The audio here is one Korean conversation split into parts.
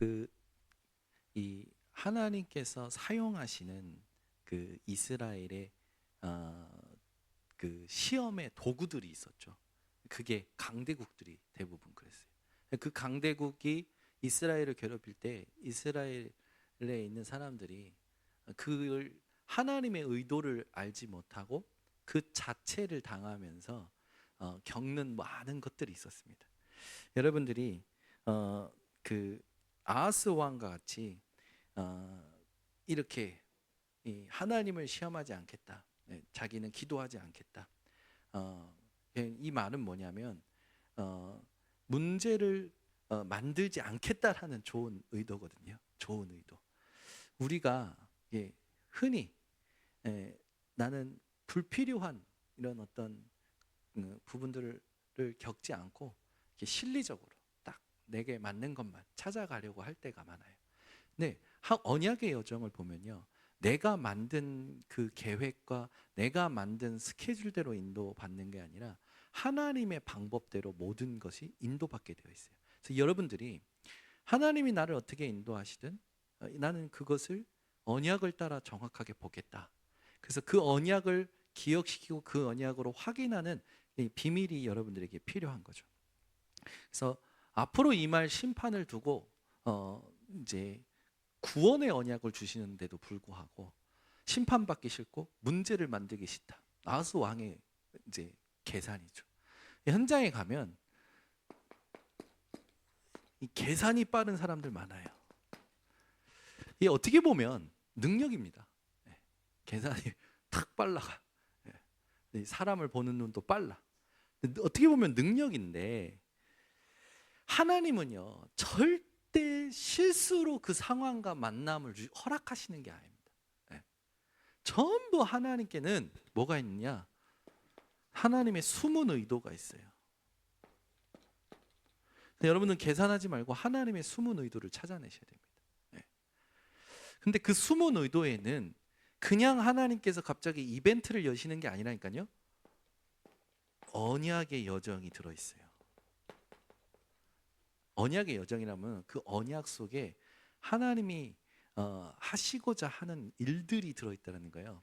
그 이 하나님께서 사용하시는 그 이스라엘의 그 시험의 도구들이 있었죠. 그게 강대국들이 대부분 그랬어요. 그 강대국이 이스라엘을 괴롭힐 때 이스라엘에 있는 사람들이 그 하나님의 의도를 알지 못하고 그 자체를 당하면서 겪는 많은 것들이 있었습니다. 여러분들이 그 아하스 왕과 같이 이렇게 하나님을 시험하지 않겠다, 자기는 기도하지 않겠다. 이 말은 뭐냐면 문제를 만들지 않겠다라는 좋은 의도거든요. 좋은 의도. 우리가 흔히 나는 불필요한 이런 어떤 부분들을 겪지 않고 실리적으로 딱 내게 맞는 것만 찾아가려고 할 때가 많아요. 네, 언약의 여정을 보면요, 내가 만든 그 계획과 내가 만든 스케줄대로 인도받는 게 아니라 하나님의 방법대로 모든 것이 인도받게 되어 있어요. 그래서 여러분들이 하나님이 나를 어떻게 인도하시든 나는 그것을 언약을 따라 정확하게 보겠다. 그래서 그 언약을 기억시키고 그 언약으로 확인하는 이 비밀이 여러분들에게 필요한 거죠. 그래서 앞으로 임할 심판을 두고 이제 구원의 언약을 주시는데도 불구하고 심판받기 싫고 문제를 만들기 싫다. 아하스 왕의 이제 계산이죠. 현장에 가면 이 계산이 빠른 사람들 많아요. 이게 어떻게 보면 능력입니다. 계산이 탁 빨라가. 사람을 보는 눈도 빨라. 어떻게 보면 능력인데 하나님은요 절대 실수로 그 상황과 만남을 허락하시는 게 아닙니다. 전부 하나님께는 뭐가 있느냐? 하나님의 숨은 의도가 있어요. 여러분은 계산하지 말고 하나님의 숨은 의도를 찾아내셔야 됩니다. 근데 그 숨은 의도에는 그냥 하나님께서 갑자기 이벤트를 여시는 게 아니라니까요, 언약의 여정이 들어있어요. 언약의 여정이라면 그 언약 속에 하나님이 하시고자 하는 일들이 들어있다는 거예요.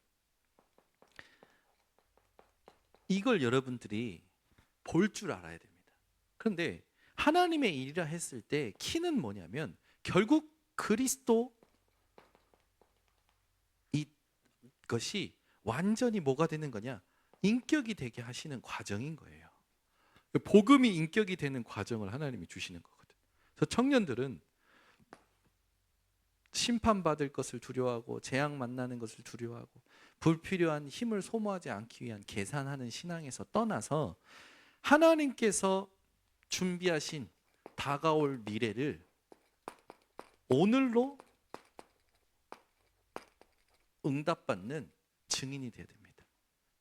이걸 여러분들이 볼 줄 알아야 됩니다. 그런데 하나님의 일이라 했을 때 키는 뭐냐면 결국 그리스도 이것이 완전히 뭐가 되는 거냐? 인격이 되게 하시는 과정인 거예요. 복음이 인격이 되는 과정을 하나님이 주시는 거거든요. 그래서 청년들은 심판받을 것을 두려워하고 재앙 만나는 것을 두려워하고 불필요한 힘을 소모하지 않기 위한 계산하는 신앙에서 떠나서 하나님께서 준비하신 다가올 미래를 오늘로 응답받는 증인이 되어야 됩니다.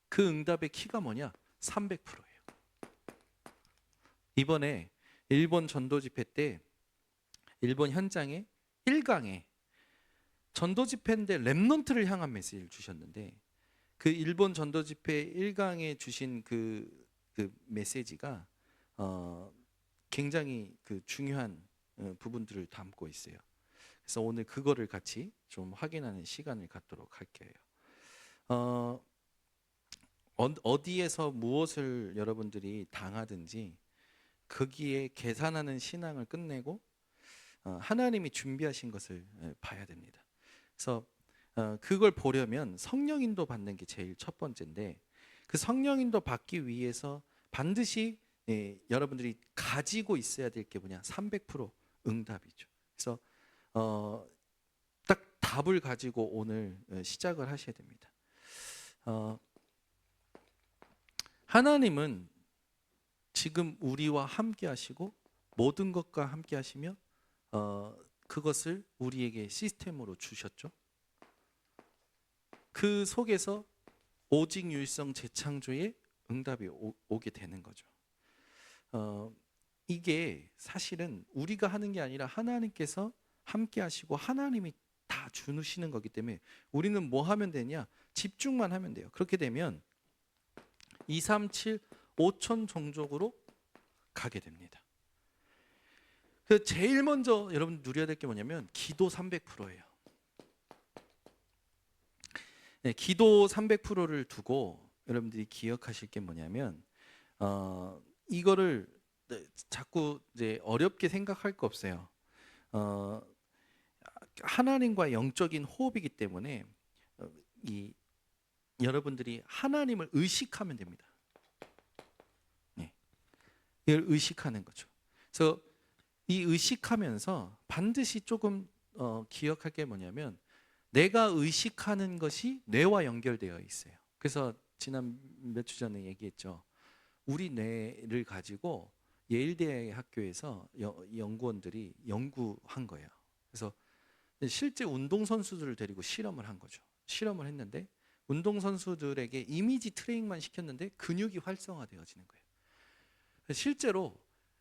그 응답의 키가 뭐냐? 300%예요. 이번에 일본 전도 집회 때 일본 현장에 1강에 전도 집회인데 렘넌트를 향한 메시지를 주셨는데 그 일본 전도 집회 1강에 주신 그 메시지가 굉장히 그 중요한 부분들을 담고 있어요. 그래서 오늘 그거를 같이 좀 확인하는 시간을 갖도록 할게요. 어디에서 무엇을 여러분들이 당하든지 거기에 계산하는 신앙을 끝내고 하나님이 준비하신 것을 봐야 됩니다. 그래서 그걸 보려면 성령 인도 받는 게 제일 첫 번째인데 그 성령 인도 받기 위해서 반드시 여러분들이 가지고 있어야 될 게 뭐냐? 300% 응답이죠. 그래서 딱 답을 가지고 오늘 시작을 하셔야 됩니다. 하나님은 지금 우리와 함께 하시고 모든 것과 함께 하시며 그것을 우리에게 시스템으로 주셨죠. 그 속에서 오직 유일성 재창조의 응답이 오게 되는 거죠. 이게 사실은 우리가 하는 게 아니라 하나님께서 함께 하시고 하나님이 다 주시는 거기 때문에 우리는 뭐 하면 되냐? 집중만 하면 돼요. 그렇게 되면 2, 3, 7, 5천 종족으로 가게 됩니다. 그 제일 먼저 여러분 누려야 될 게 뭐냐면 기도 300%예요. 네, 기도 300%를 두고 여러분들이 기억하실 게 뭐냐면 이거를 자꾸 이제 어렵게 생각할 거 없어요. 어, 하나님과 영적인 호흡이기 때문에 이 여러분들이 하나님을 의식하면 됩니다. 네, 이걸 의식하는 거죠. 그래서 이 의식하면서 반드시 조금 기억할 게 뭐냐면 내가 의식하는 것이 뇌와 연결되어 있어요. 그래서 지난 몇 주 전에 얘기했죠. 우리 뇌를 가지고 예일대 학교에서 연구원들이 연구한 거예요. 그래서 실제 운동선수들을 데리고 실험을 한 거죠. 실험을 했는데 운동선수들에게 이미지 트레이닝만 시켰는데 근육이 활성화되어지는 거예요. 실제로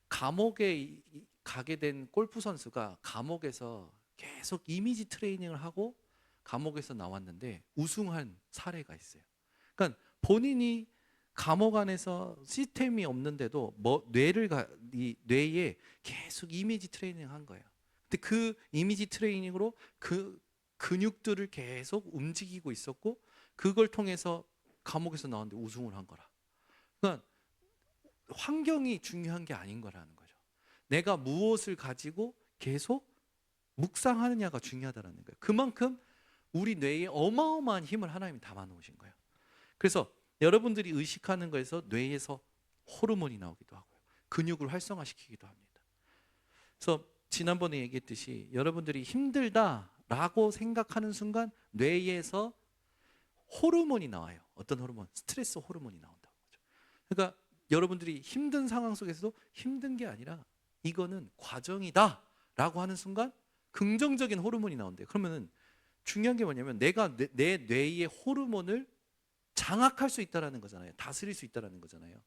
감옥에 가게 된 골프 선수가 감옥에서 계속 이미지 트레이닝을 하고 감옥에서 나왔는데 우승한 사례가 있어요. 그러니까 본인이 감옥 안에서 시스템이 없는데도 이 뇌에 계속 이미지 트레이닝 한 거예요. 근데 그 이미지 트레이닝으로 그 근육들을 계속 움직이고 있었고 그걸 통해서 감옥에서 나왔는데 우승을 한 거라. 그러니까 환경이 중요한 게 아닌 거라는 거죠. 내가 무엇을 가지고 계속 묵상하느냐가 중요하다는 거예요. 그만큼 우리 뇌에 어마어마한 힘을 하나님이 담아 놓으신 거예요. 그래서 여러분들이 의식하는 거에서 뇌에서 호르몬이 나오기도 하고요. 근육을 활성화시키기도 합니다. 그래서 지난번에 얘기했듯이 여러분들이 힘들다라고 생각하는 순간 뇌에서 호르몬이 나와요. 어떤 호르몬? 스트레스 호르몬이 나온다는 거죠. 그러니까 여러분들이 힘든 상황 속에서도 힘든 게 아니라 이거는 과정이다라고 하는 순간 긍정적인 호르몬이 나온대요. 그러면은 중요한 게 뭐냐면 내가 내 뇌의 호르몬을 장악할 수 있다라는 거잖아요. 다스릴 수 있다라는 거잖아요.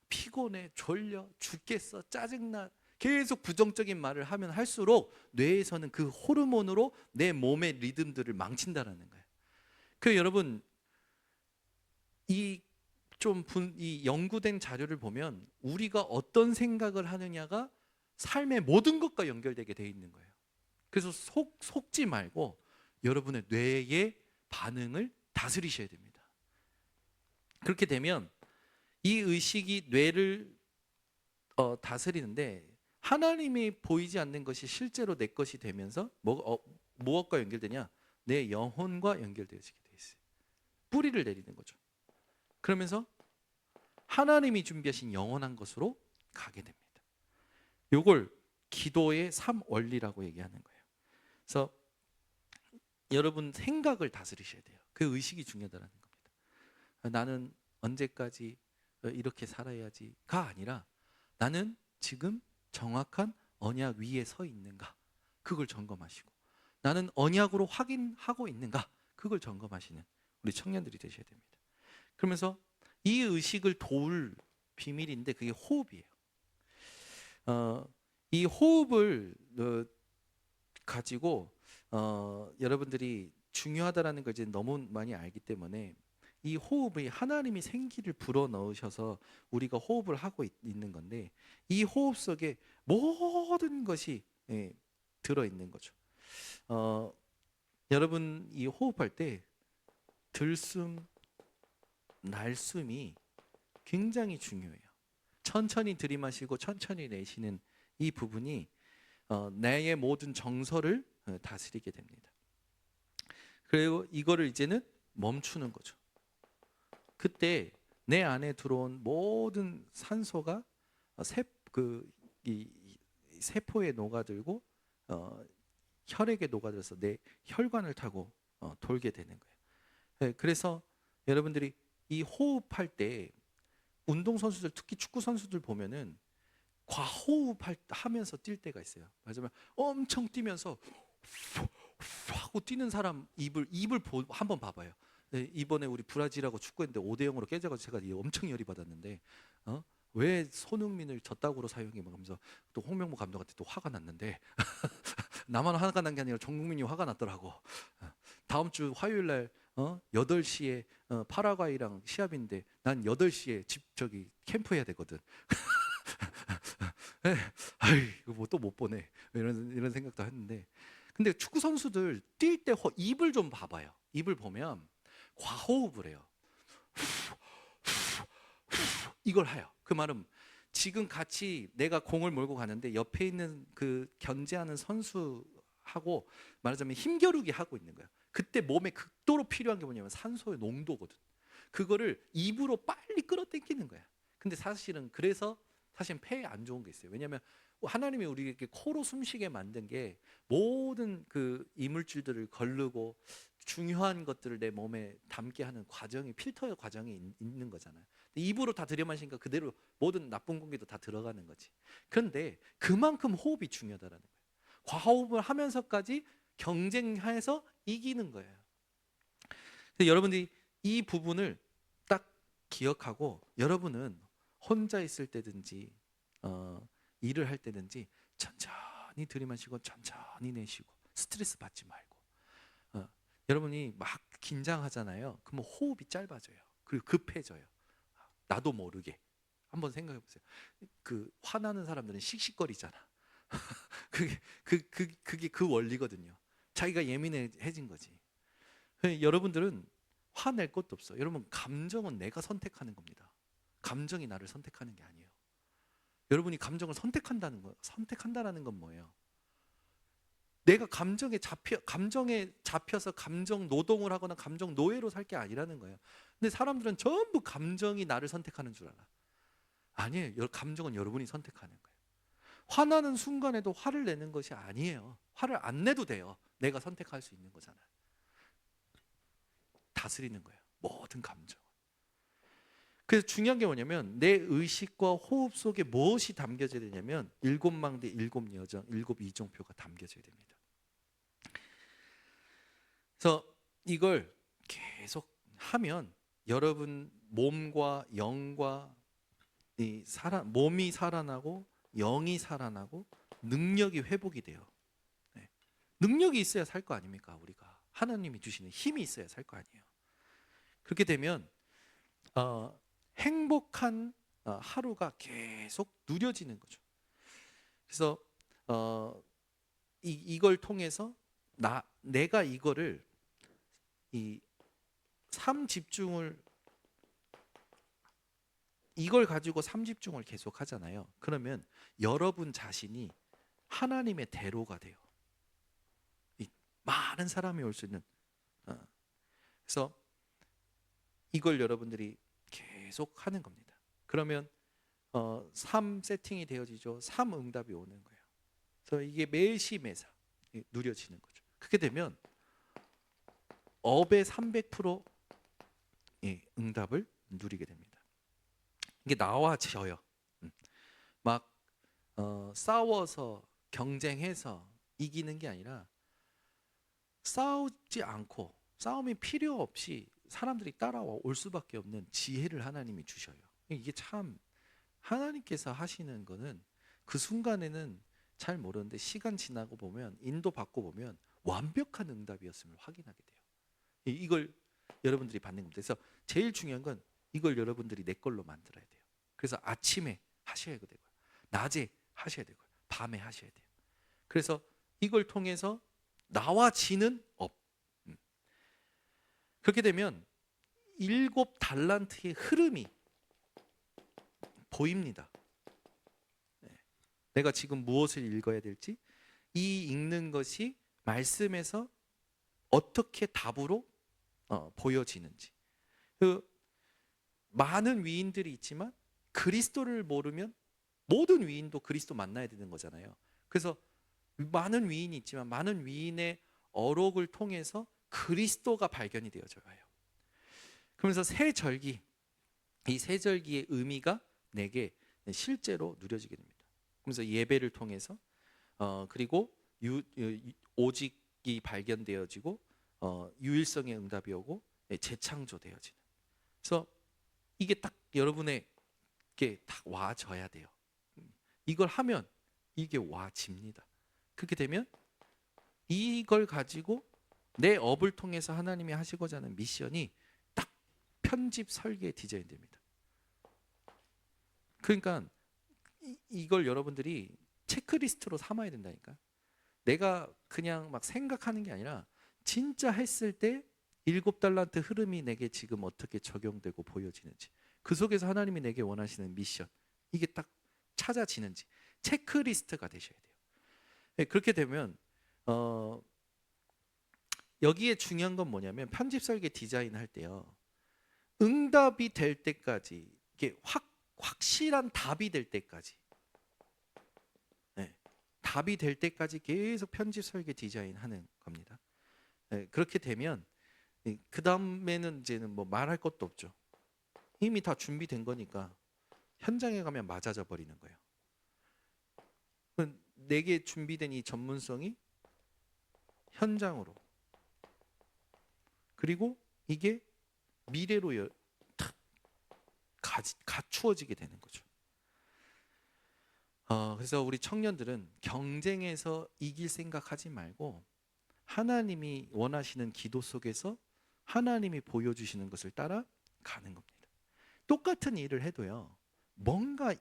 피곤해, 졸려, 죽겠어, 짜증나 계속 부정적인 말을 하면 할수록 뇌에서는 그 호르몬으로 내 몸의 리듬들을 망친다라는 거예요. 그 여러분 이 연구된 자료를 보면 우리가 어떤 생각을 하느냐가 삶의 모든 것과 연결되게 돼 있는 거예요. 그래서 속지 말고 여러분의 뇌의 반응을 다스리셔야 됩니다. 그렇게 되면 이 의식이 뇌를 다스리는데 하나님이 보이지 않는 것이 실제로 내 것이 되면서 무엇과 연결되냐? 내 영혼과 연결되어지게 돼 있어요. 뿌리를 내리는 거죠. 그러면서 하나님이 준비하신 영원한 것으로 가게 됩니다. 요걸 기도의 3원리라고 얘기하는 거예요. 그래서 여러분 생각을 다스리셔야 돼요. 그 의식이 중요하다는 겁니다. 나는 언제까지 이렇게 살아야지가 아니라 나는 지금 정확한 언약 위에 서 있는가 그걸 점검하시고 나는 언약으로 확인하고 있는가 그걸 점검하시는 우리 청년들이 되셔야 됩니다. 그러면서 이 의식을 도울 비밀인데 그게 호흡이에요. 이 호흡을 가지고 여러분들이 중요하다라는 걸 이제 너무 많이 알기 때문에 이 호흡이 하나님이 생기를 불어 넣으셔서 우리가 호흡을 하고 있는 건데 이 호흡 속에 모든 것이 들어 있는 거죠. 여러분 이 호흡할 때 들숨, 날숨이 굉장히 중요해요. 천천히 들이마시고 천천히 내쉬는 이 부분이 나의 모든 정서를 다스리게 됩니다. 그리고 이거를 이제는 멈추는 거죠. 그때 내 안에 들어온 모든 산소가 세포에 녹아들고 혈액에 녹아들어서 내 혈관을 타고 돌게 되는 거예요. 그래서 여러분들이 이 호흡할 때 운동선수들 특히 축구 선수들 보면은 과호흡하면서 뛸 때가 있어요. 맞으면 엄청 뛰면서 하고 뛰는 사람 입을 한번 봐봐요. 이번에 우리 브라질하고 축구했는데 5대0으로 깨져가지고 제가 엄청 열이 받았는데 왜 손흥민을 저따구로 사용해 하면서 또 홍명보 감독한테 또 화가 났는데 나만 화가 난 게 아니라 전 국민이 화가 났더라고. 다음 주 화요일 날 8시에 파라과이랑 시합인데 난 8시에 캠프해야 되거든. 아이 이거 뭐 또 못 보네 이런 생각도 했는데, 근데 축구 선수들 뛸 때 입을 좀 봐봐요. 입을 보면 과호흡을 해요. 이걸 해요. 그 말은 지금 같이 내가 공을 몰고 가는데 옆에 있는 그 견제하는 선수하고 말하자면 힘겨루기 하고 있는 거야. 그때 몸에 극도로 필요한 게 뭐냐면 산소의 농도거든. 그거를 입으로 빨리 끌어당기는 거야. 근데 사실은 그래서 사실 폐에 안 좋은 게 있어요. 왜냐하면 하나님이 우리에게 코로 숨쉬게 만든 게 모든 그 이물질들을 걸르고 중요한 것들을 내 몸에 담게 하는 과정이, 필터의 과정이 있는 거잖아요. 입으로 다 들여마시니까 그대로 모든 나쁜 공기도 다 들어가는 거지. 그런데 그만큼 호흡이 중요하다라는 거예요. 과호흡을 하면서까지 경쟁해서 이기는 거예요. 근데 여러분들이 이 부분을 딱 기억하고, 여러분은 혼자 있을 때든지 일을 할 때든지 천천히 들이마시고 천천히 내쉬고 스트레스 받지 말고, 여러분이 막 긴장하잖아요. 그러면 호흡이 짧아져요. 그리고 급해져요. 나도 모르게. 한번 생각해 보세요. 그 화나는 사람들은 씩씩거리잖아. 그게 그 원리거든요. 자기가 예민해진 거지. 여러분들은 화낼 것도 없어. 여러분, 감정은 내가 선택하는 겁니다. 감정이 나를 선택하는 게 아니에요. 여러분이 감정을 선택한다라는 건 뭐예요? 내가 감정에 잡혀서 감정 노동을 하거나 감정 노예로 살 게 아니라는 거예요. 근데 사람들은 전부 감정이 나를 선택하는 줄 알아. 아니에요. 감정은 여러분이 선택하는 거예요. 화나는 순간에도 화를 내는 것이 아니에요. 화를 안 내도 돼요. 내가 선택할 수 있는 거잖아요. 다스리는 거예요. 모든 감정. 그래서 중요한 게 뭐냐면 내 의식과 호흡 속에 무엇이 담겨져야 되냐면 7망대 7여정 7이종표가 담겨져야 됩니다. 그래서 이걸 계속 하면 여러분 몸과 영과 몸이 살아나고 영이 살아나고 능력이 회복이 돼요. 네. 능력이 있어야 살 거 아닙니까? 우리가 하나님이 주시는 힘이 있어야 살 거 아니에요. 그렇게 되면 행복한 하루가 계속 누려지는 거죠. 그래서 이걸 통해서 내가 이거를 이걸 가지고 삼집중을 계속 하잖아요. 그러면 여러분 자신이 하나님의 대로가 돼요. 많은 사람이 올 수 있는. 그래서 이걸 여러분들이 계속 하는 겁니다. 그러면 3 세팅이 되어지죠. 3 응답이 오는 거예요. 그래서 이게 매시매사 누려지는 거죠. 그렇게 되면 업의 300% 응답을 누리게 됩니다. 이게 나와져요. 막 싸워서 경쟁해서 이기는 게 아니라 싸우지 않고 싸움이 필요 없이 사람들이 따라와 올 수밖에 없는 지혜를 하나님이 주셔요. 이게 참 하나님께서 하시는 거는 그 순간에는 잘 모르는데 시간 지나고 보면 인도받고 보면 완벽한 응답이었음을 확인하게 돼요. 이걸 여러분들이 받는 겁니다. 그래서 제일 중요한 건 이걸 여러분들이 내 걸로 만들어야 돼요. 그래서 아침에 하셔야 되고요. 낮에 하셔야 되고요. 밤에 하셔야 돼요. 그래서 이걸 통해서 나와지는 업. 그렇게 되면 7 달란트의 흐름이 보입니다. 내가 지금 무엇을 읽어야 될지, 이 읽는 것이 말씀에서 어떻게 답으로 보여지는지. 그 많은 위인들이 있지만 그리스도를 모르면 모든 위인도 그리스도 만나야 되는 거잖아요. 그래서 많은 위인이 있지만 많은 위인의 어록을 통해서 그리스도가 발견이 되어져요. 그러면서 이 세절기의 의미가 내게 실제로 누려지게 됩니다. 그러면서 예배를 통해서 그리고 오직이 발견되어지고 유일성의 응답이 오고 재창조되어지는. 그래서 이게 딱 여러분에게 딱 와져야 돼요. 이걸 하면 이게 와집니다. 그렇게 되면 이걸 가지고 내 업을 통해서 하나님이 하시고자 하는 미션이 딱 편집 설계 디자인됩니다. 그러니까 이걸 여러분들이 체크리스트로 삼아야 된다니까. 내가 그냥 막 생각하는 게 아니라 진짜 했을 때 7달란트 흐름이 내게 지금 어떻게 적용되고 보여지는지, 그 속에서 하나님이 내게 원하시는 미션, 이게 딱 찾아지는지 체크리스트가 되셔야 돼요. 네, 그렇게 되면 여기에 중요한 건 뭐냐면, 편집 설계 디자인할 때요, 응답이 될 때까지, 이게 확실한 답이 될 때까지, 네, 답이 될 때까지 계속 편집 설계 디자인하는 겁니다. 네, 그렇게 되면 그 다음에는 이제는 뭐 말할 것도 없죠. 이미 다 준비된 거니까 현장에 가면 맞아져 버리는 거예요. 내게 준비된 이 전문성이 현장으로, 그리고 이게 미래로 탁 갖추어지게 되는 거죠. 그래서 우리 청년들은 경쟁에서 이길 생각하지 말고 하나님이 원하시는 기도 속에서 하나님이 보여주시는 것을 따라 가는 겁니다. 똑같은 일을 해도요, 뭔가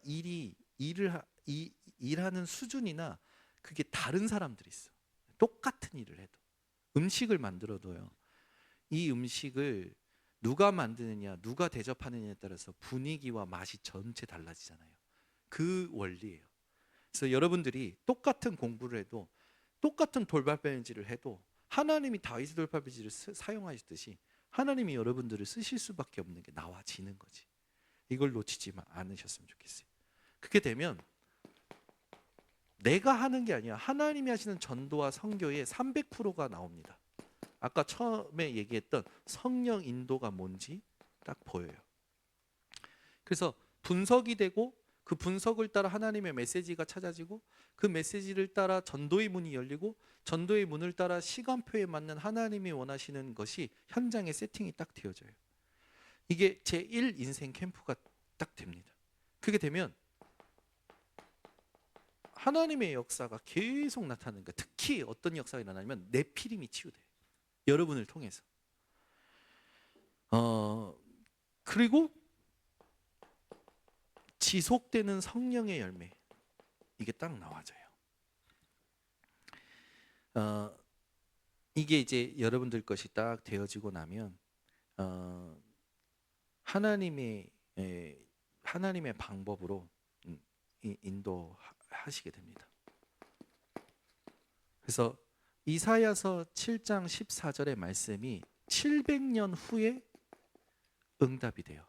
일하는 수준이나 그게 다른 사람들이 있어. 똑같은 일을 해도, 음식을 만들어도요, 이 음식을 누가 만드느냐, 누가 대접하느냐에 따라서 분위기와 맛이 전체 달라지잖아요. 그 원리예요. 그래서 여러분들이 똑같은 공부를 해도, 똑같은 돌발배지를 해도 하나님이 다윗의 돌발배지를 사용하셨듯이 하나님이 여러분들을 쓰실 수밖에 없는 게 나와지는 거지. 이걸 놓치지 않으셨으면 좋겠어요. 그렇게 되면 내가 하는 게 아니야, 하나님이 하시는 전도와 선교의 300%가 나옵니다. 아까 처음에 얘기했던 성령 인도가 뭔지 딱 보여요. 그래서 분석이 되고, 그 분석을 따라 하나님의 메시지가 찾아지고, 그 메시지를 따라 전도의 문이 열리고, 전도의 문을 따라 시간표에 맞는 하나님이 원하시는 것이 현장에 세팅이 딱 되어져요. 이게 제1 인생 캠프가 딱 됩니다. 그게 되면 하나님의 역사가 계속 나타나는 거예요. 특히 어떤 역사가 일어나냐면 네피림이 치유돼요. 여러분을 통해서. 그리고 지속되는 성령의 열매, 이게 딱 나와져요. 이게 이제 여러분들 것이 딱 되어지고 나면 하나님의 방법으로 인도하시게 됩니다. 그래서 이사야서 7장 14절의 말씀이 700년 후에 응답이 돼요.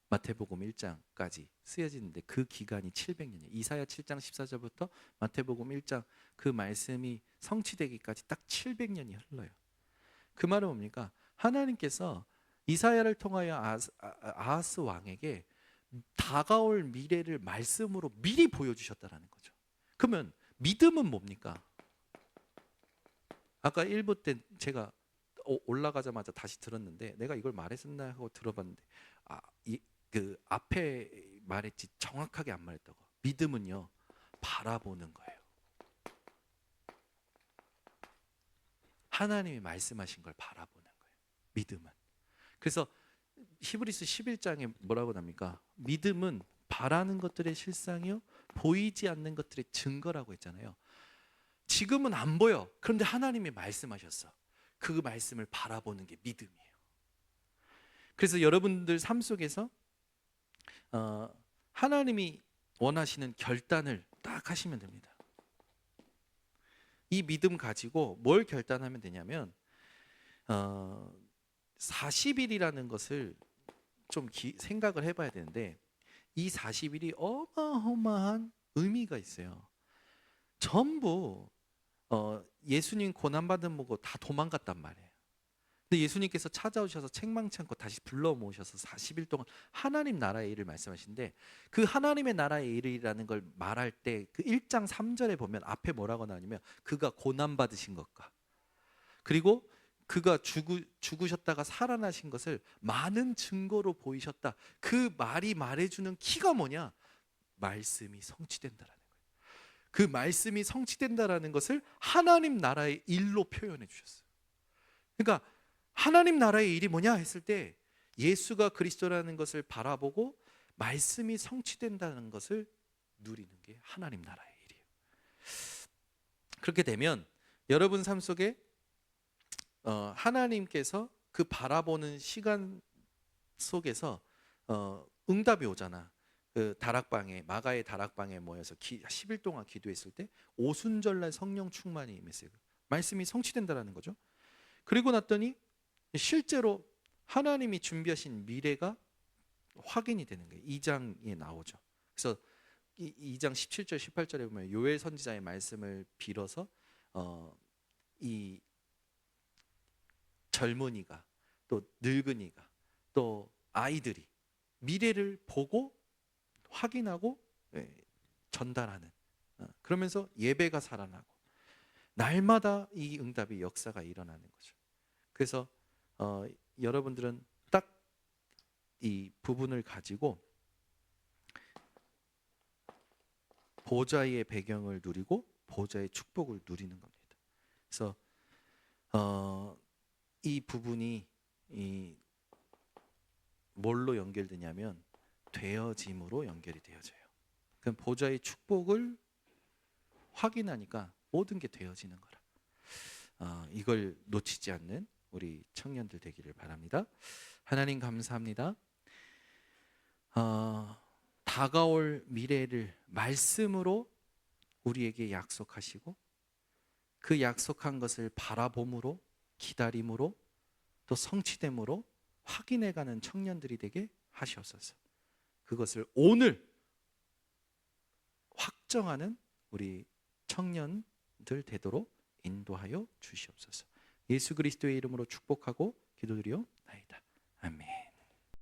마태복음 1장까지 쓰여지는데 그 기간이 700년이에요. 이사야 7장 14절부터 마태복음 1장 그 말씀이 성취되기까지 딱 700년이 흘러요. 그 말은 뭡니까? 하나님께서 이사야를 통하여 아하스 왕에게 다가올 미래를 말씀으로 미리 보여주셨다라는 거죠. 그러면 믿음은 뭡니까? 아까 1부 때 제가 올라가자마자 다시 들었는데, 내가 이걸 말했었나 하고 들어봤는데, 그 앞에 말했지 정확하게 안 말했다고. 믿음은요, 바라보는 거예요. 하나님이 말씀하신 걸 바라보는 거예요, 믿음은. 그래서 히브리서 11장에 뭐라고 납니까? 믿음은 바라는 것들의 실상이요, 보이지 않는 것들의 증거라고 했잖아요. 지금은 안 보여. 그런데 하나님이 말씀하셨어. 그 말씀을 바라보는 게 믿음이에요. 그래서 여러분들 삶 속에서 하나님이 원하시는 결단을 딱 하시면 됩니다. 이 믿음 가지고 뭘 결단하면 되냐면 40일이라는 것을 좀 생각을 해봐야 되는데, 이 40일이 어마어마한 의미가 있어요. 전부 예수님 고난받은 보고 다 도망갔단 말이에요. 근데 예수님께서 찾아오셔서 책망치 않고 다시 불러 모으셔서 40일 동안 하나님 나라의 일을 말씀하시는데, 그 하나님의 나라의 일이라는 걸 말할 때 그 1장 3절에 보면 앞에 뭐라고 나오냐면, 그가 고난받으신 것과, 그리고 그가 죽으셨다가 살아나신 것을 많은 증거로 보이셨다. 그 말이 말해주는 키가 뭐냐? 말씀이 성취된다라는 거예요. 그 말씀이 성취된다라는 것을 하나님 나라의 일로 표현해 주셨어요. 그러니까 하나님 나라의 일이 뭐냐 했을 때, 예수가 그리스도라는 것을 바라보고 말씀이 성취된다는 것을 누리는 게 하나님 나라의 일이에요. 그렇게 되면 여러분 삶 속에 하나님께서 그 바라보는 시간 속에서 응답이 오잖아. 그 다락방에, 마가의 다락방에 모여서 10일 동안 기도했을 때 오순절날 성령 충만이 임했어요. 말씀이 성취된다라는 거죠. 그리고 났더니 실제로 하나님이 준비하신 미래가 확인이 되는 거예요. 2장에 나오죠. 그래서 2장 17절 18절에 보면 요엘 선지자의 말씀을 빌어서 이 젊은이가 또 늙은이가 또 아이들이 미래를 보고 확인하고 전달하는, 그러면서 예배가 살아나고 날마다 이 응답의 역사가 일어나는 거죠. 그래서 여러분들은 딱 이 부분을 가지고 보좌의 배경을 누리고 보좌의 축복을 누리는 겁니다. 그래서 이 부분이 뭘로 연결되냐면 되어짐으로 연결이 되어져요. 그럼 보좌의 축복을 확인하니까 모든 게 되어지는 거라. 이걸 놓치지 않는 우리 청년들 되기를 바랍니다. 하나님 감사합니다. 다가올 미래를 말씀으로 우리에게 약속하시고 그 약속한 것을 바라봄으로, 기다림으로, 또 성취됨으로 확인해가는 청년들이 되게 하시옵소서. 그것을 오늘 확정하는 우리 청년들 되도록 인도하여 주시옵소서. 예수 그리스도의 이름으로 축복하고 기도드리옵나이다. 아멘.